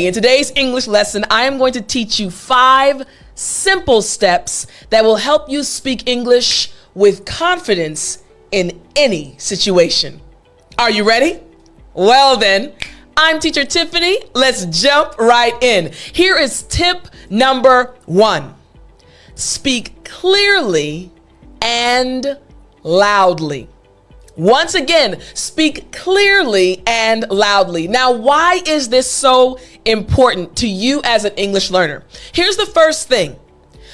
In today's English lesson, I am going to teach you 5 simple steps that will help you speak English with confidence in any situation. Are you ready? Well then, I'm Teacher Tiffany. Let's jump right in. Here is tip number 1. Speak clearly and loudly. Once again, speak clearly and loudly. Now, why is this so important to you as an English learner? Here's the first thing.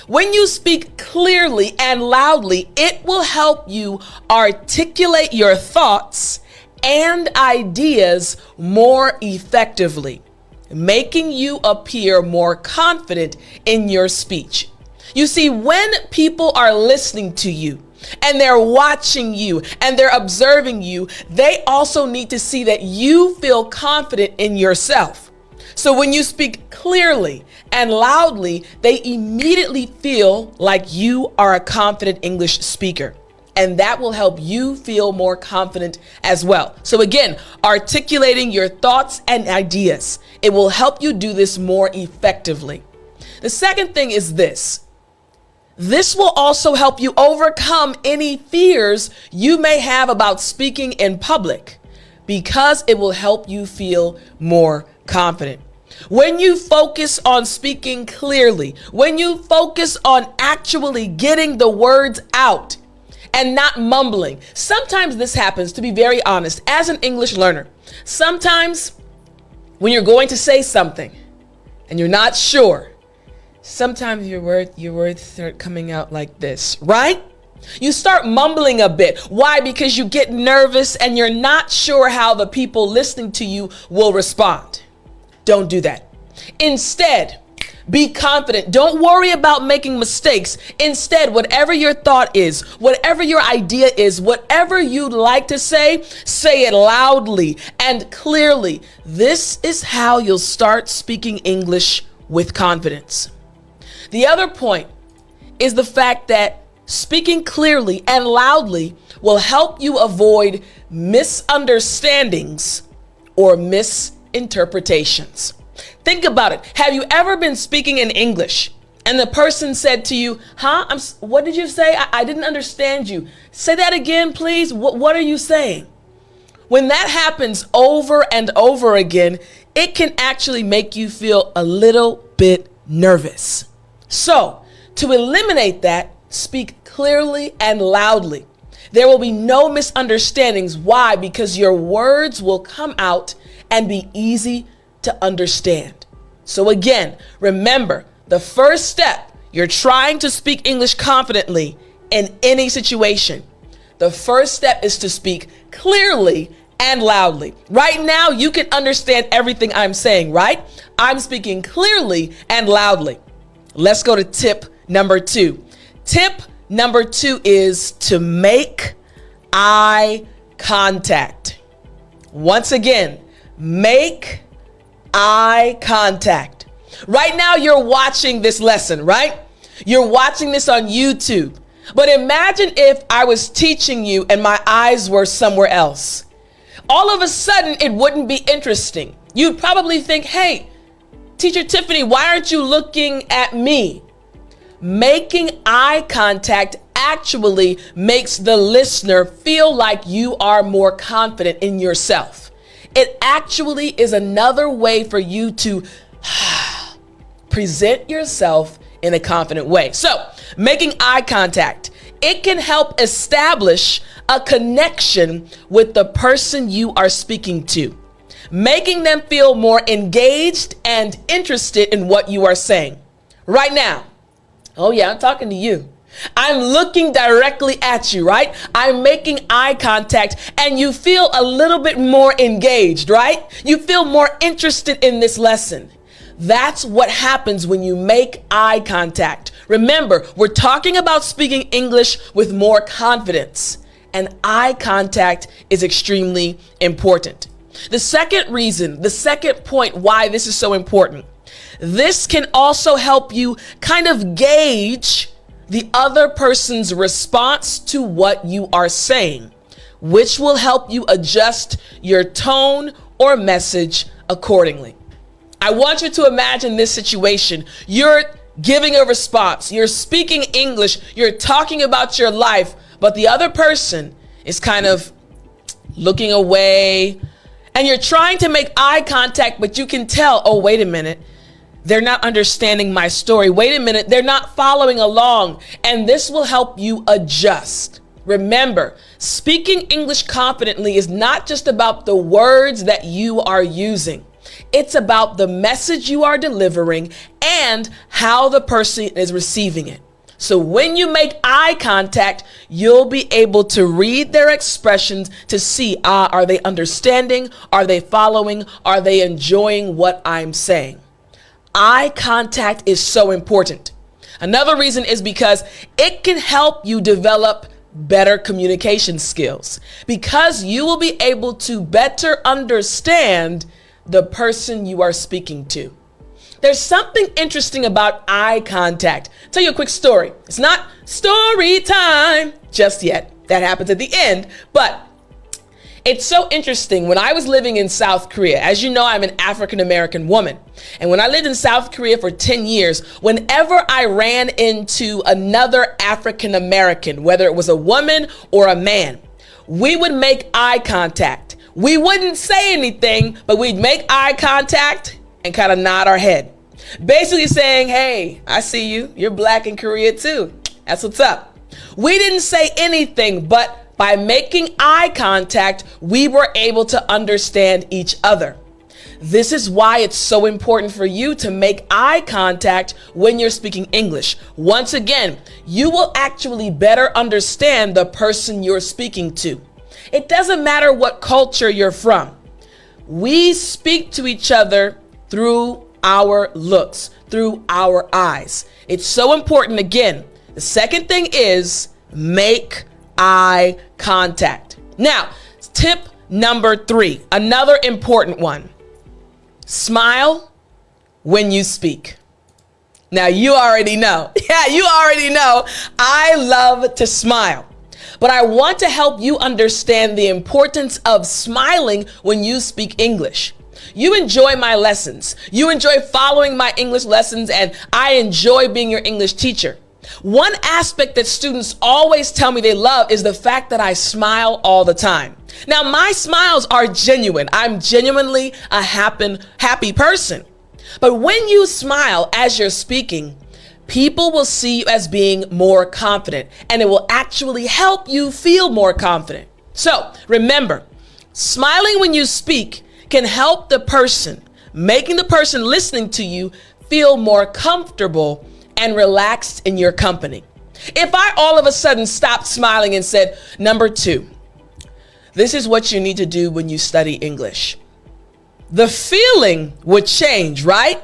When you speak clearly and loudly, it will help you articulate your thoughts and ideas more effectively, making you appear more confident in your speech. You see, when people are listening to you, and they're watching you and they're observing you, they also need to see that you feel confident in yourself. So when you speak clearly and loudly, they immediately feel like you are a confident English speaker. And that will help you feel more confident as well. So again, articulating your thoughts and ideas, it will help you do this more effectively. The second thing is this. This will also help you overcome any fears you may have about speaking in public because it will help you feel more confident. When you focus on speaking clearly, when you focus on actually getting the words out and not mumbling, sometimes this happens, to be very honest, as an English learner. Sometimes when you're going to say something and you're not sure, sometimes your words start coming out like this, right? You start mumbling a bit. Why? Because you get nervous and you're not sure how the people listening to you will respond. Don't do that. Instead, be confident. Don't worry about making mistakes. Instead, whatever your thought is, whatever your idea is, whatever you'd like to say it loudly and clearly. This is how you'll start speaking English with confidence. The other point is the fact that speaking clearly and loudly will help you avoid misunderstandings or misinterpretations. Think about it. Have you ever been speaking in English and the person said to you, what did you say? I didn't understand you. Say that again, please. What are you saying? When that happens over and over again, it can actually make you feel a little bit nervous. So, to eliminate that, speak clearly and loudly. There will be no misunderstandings. Why? Because your words will come out and be easy to understand. So again, remember, the first step, you're trying to speak English confidently in any situation. The first step is to speak clearly and loudly. Right now, you can understand everything I'm saying, right? I'm speaking clearly and loudly. Let's go to tip number 2. Tip number 2 is to make eye contact. Once again, make eye contact. Right now, you're watching this lesson, right? You're watching this on YouTube. But imagine if I was teaching you and my eyes were somewhere else. All of a sudden, it wouldn't be interesting. You'd probably think, hey, Teacher Tiffany, why aren't you looking at me? Making eye contact actually makes the listener feel like you are more confident in yourself. It actually is another way for you to present yourself in a confident way. So, making eye contact, it can help establish a connection with the person you are speaking to, making them feel more engaged and interested in what you are saying. Right now, oh yeah, I'm talking to you. I'm looking directly at you, right? I'm making eye contact and you feel a little bit more engaged, right? You feel more interested in this lesson. That's what happens when you make eye contact. Remember, we're talking about speaking English with more confidence, and eye contact is extremely important. The second reason, the second point why this is so important, this can also help you kind of gauge the other person's response to what you are saying, which will help you adjust your tone or message accordingly. I want you to imagine this situation. You're giving a response. You're speaking English. You're talking about your life, but the other person is kind of looking away, and you're trying to make eye contact, but you can tell, oh, wait a minute. They're not understanding my story. Wait a minute. They're not following along. And this will help you adjust. Remember, speaking English confidently is not just about the words that you are using. It's about the message you are delivering and how the person is receiving it. So when you make eye contact, you'll be able to read their expressions to see, are they understanding? Are they following? Are they enjoying what I'm saying? Eye contact is so important. Another reason is because it can help you develop better communication skills, because you will be able to better understand the person you are speaking to. There's something interesting about eye contact. I'll tell you a quick story. It's not story time just yet. That happens at the end, but it's so interesting. When I was living in South Korea, as you know, I'm an African American woman. And when I lived in South Korea for 10 years, whenever I ran into another African American, whether it was a woman or a man, we would make eye contact. We wouldn't say anything, but we'd make eye contact and kind of nod our head. Basically saying, hey, I see you. You're black in Korea too. That's what's up. We didn't say anything, but by making eye contact, we were able to understand each other. This is why it's so important for you to make eye contact when you're speaking English. Once again, you will actually better understand the person you're speaking to. It doesn't matter what culture you're from. We speak to each other through our looks, through our eyes. It's so important. Again, the second thing is make eye contact. Now, tip number 3, another important one. Smile when you speak. Now, you already know. Yeah, you already know. I love to smile. But I want to help you understand the importance of smiling when you speak English. You enjoy my lessons. You enjoy following my English lessons, and I enjoy being your English teacher. One aspect that students always tell me they love is the fact that I smile all the time. Now, my smiles are genuine. I'm genuinely a happy person. But when you smile as you're speaking, people will see you as being more confident, and it will actually help you feel more confident. So remember, smiling when you speak can help the person, making the person listening to you feel more comfortable and relaxed in your company. If I all of a sudden stopped smiling and said, number 2, this is what you need to do when you study English, the feeling would change, right?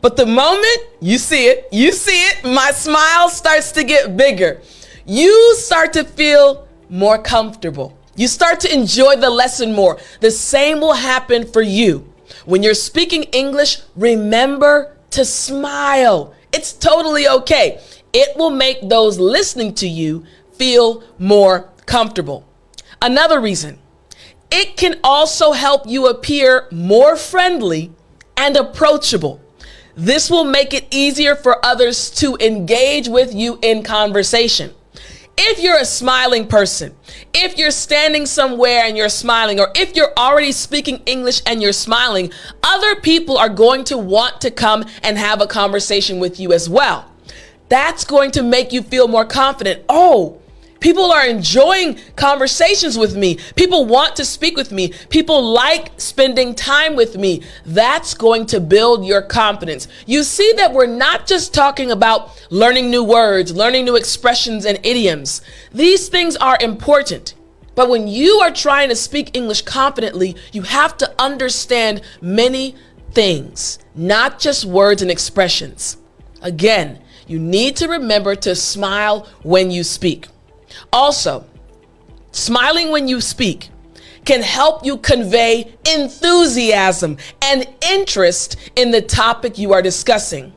But the moment you see it, my smile starts to get bigger. You start to feel more comfortable. You start to enjoy the lesson more. The same will happen for you. When you're speaking English, remember to smile. It's totally okay. It will make those listening to you feel more comfortable. Another reason, it can also help you appear more friendly and approachable. This will make it easier for others to engage with you in conversation. If you're a smiling person, if you're standing somewhere and you're smiling, or if you're already speaking English and you're smiling, other people are going to want to come and have a conversation with you as well. That's going to make you feel more confident. Oh, people are enjoying conversations with me. People want to speak with me. People like spending time with me. That's going to build your confidence. You see that we're not just talking about learning new words, learning new expressions and idioms. These things are important. But when you are trying to speak English confidently, you have to understand many things, not just words and expressions. Again, you need to remember to smile when you speak. Also, smiling when you speak can help you convey enthusiasm and interest in the topic you are discussing,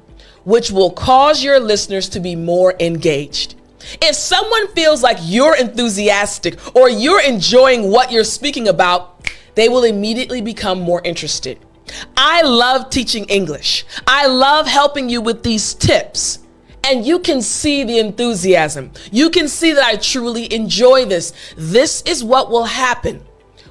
which will cause your listeners to be more engaged. If someone feels like you're enthusiastic or you're enjoying what you're speaking about, they will immediately become more interested. I love teaching English. I love helping you with these tips. And you can see the enthusiasm. You can see that I truly enjoy this. This is what will happen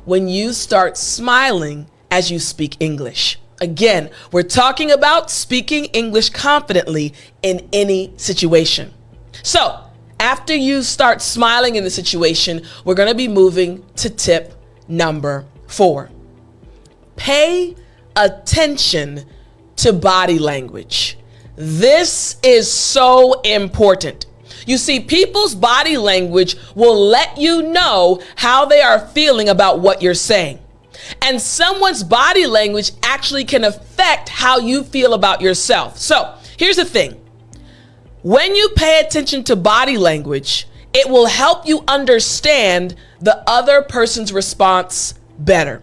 when you start smiling as you speak English. Again, we're talking about speaking English confidently in any situation. So, after you start smiling in the situation, we're going to be moving to tip number 4. Pay attention to body language. This is so important. You see, people's body language will let you know how they are feeling about what you're saying. And someone's body language actually can affect how you feel about yourself. So, here's the thing. When you pay attention to body language, it will help you understand the other person's response better,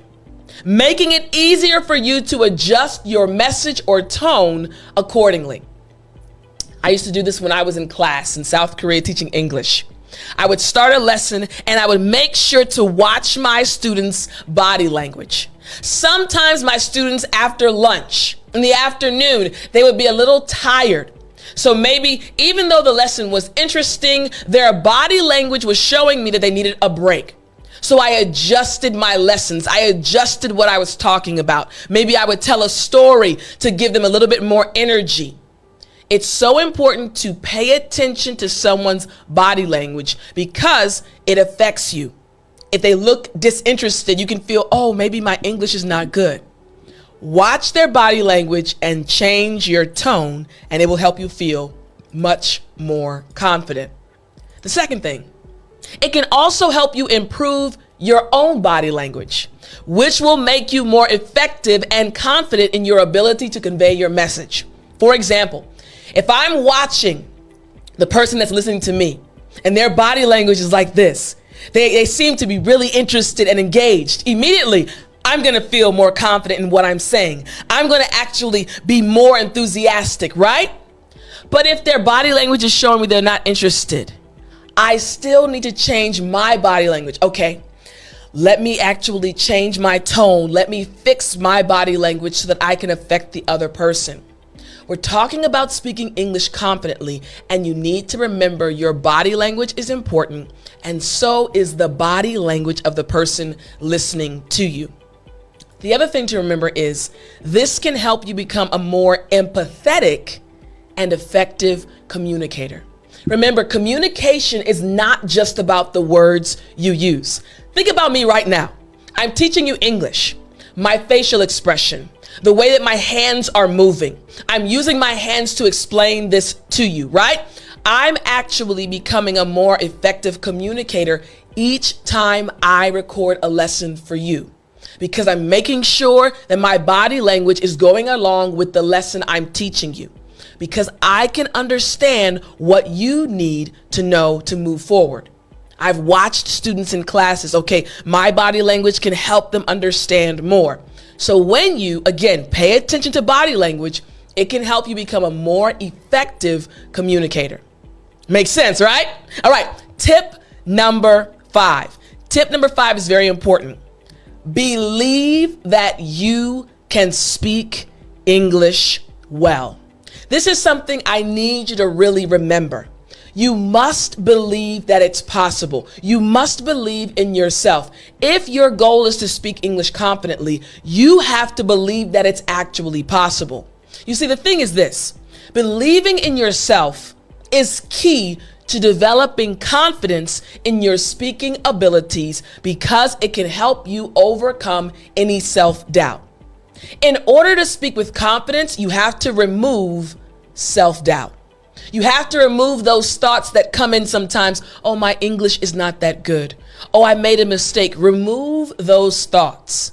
making it easier for you to adjust your message or tone accordingly. I used to do this when I was in class in South Korea teaching English. I would start a lesson and I would make sure to watch my students' body language. Sometimes my students, after lunch in the afternoon, they would be a little tired. So maybe even though the lesson was interesting, their body language was showing me that they needed a break. So I adjusted my lessons. I adjusted what I was talking about. Maybe I would tell a story to give them a little bit more energy. It's so important to pay attention to someone's body language because it affects you. If they look disinterested, you can feel, oh, maybe my English is not good. Watch their body language and change your tone, and it will help you feel much more confident. The second thing, it can also help you improve your own body language, which will make you more effective and confident in your ability to convey your message. For example, if I'm watching the person that's listening to me and their body language is like this, they seem to be really interested and engaged, immediately I'm going to feel more confident in what I'm saying. I'm going to actually be more enthusiastic, right? But if their body language is showing me they're not interested, I still need to change my body language. Okay, let me actually change my tone. Let me fix my body language so that I can affect the other person. We're talking about speaking English confidently, and you need to remember your body language is important, and so is the body language of the person listening to you. The other thing to remember is this can help you become a more empathetic and effective communicator. Remember, communication is not just about the words you use. Think about me right now. I'm teaching you English, my facial expression, the way that my hands are moving. I'm using my hands to explain this to you, right? I'm actually becoming a more effective communicator each time I record a lesson for you, because I'm making sure that my body language is going along with the lesson I'm teaching you, because I can understand what you need to know to move forward. I've watched students in classes. Okay, my body language can help them understand more. So when you, again, pay attention to body language, it can help you become a more effective communicator. Makes sense, right? All right, tip number 5. Tip number 5 is very important. Believe that you can speak English well. This is something I need you to really remember. You must believe that it's possible. You must believe in yourself. If your goal is to speak English confidently, you have to believe that it's actually possible. You see, the thing is this: believing in yourself is key to developing confidence in your speaking abilities, because it can help you overcome any self-doubt. In order to speak with confidence, you have to remove self-doubt. You have to remove those thoughts that come in sometimes. Oh, my English is not that good. Oh, I made a mistake. Remove those thoughts.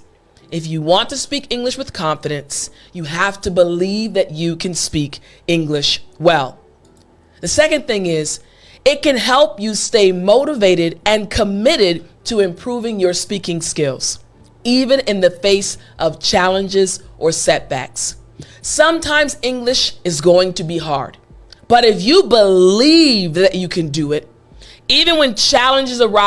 If you want to speak English with confidence, you have to believe that you can speak English well. The second thing is, it can help you stay motivated and committed to improving your speaking skills, even in the face of challenges or setbacks. Sometimes English is going to be hard, but if you believe that you can do it, even when challenges arise,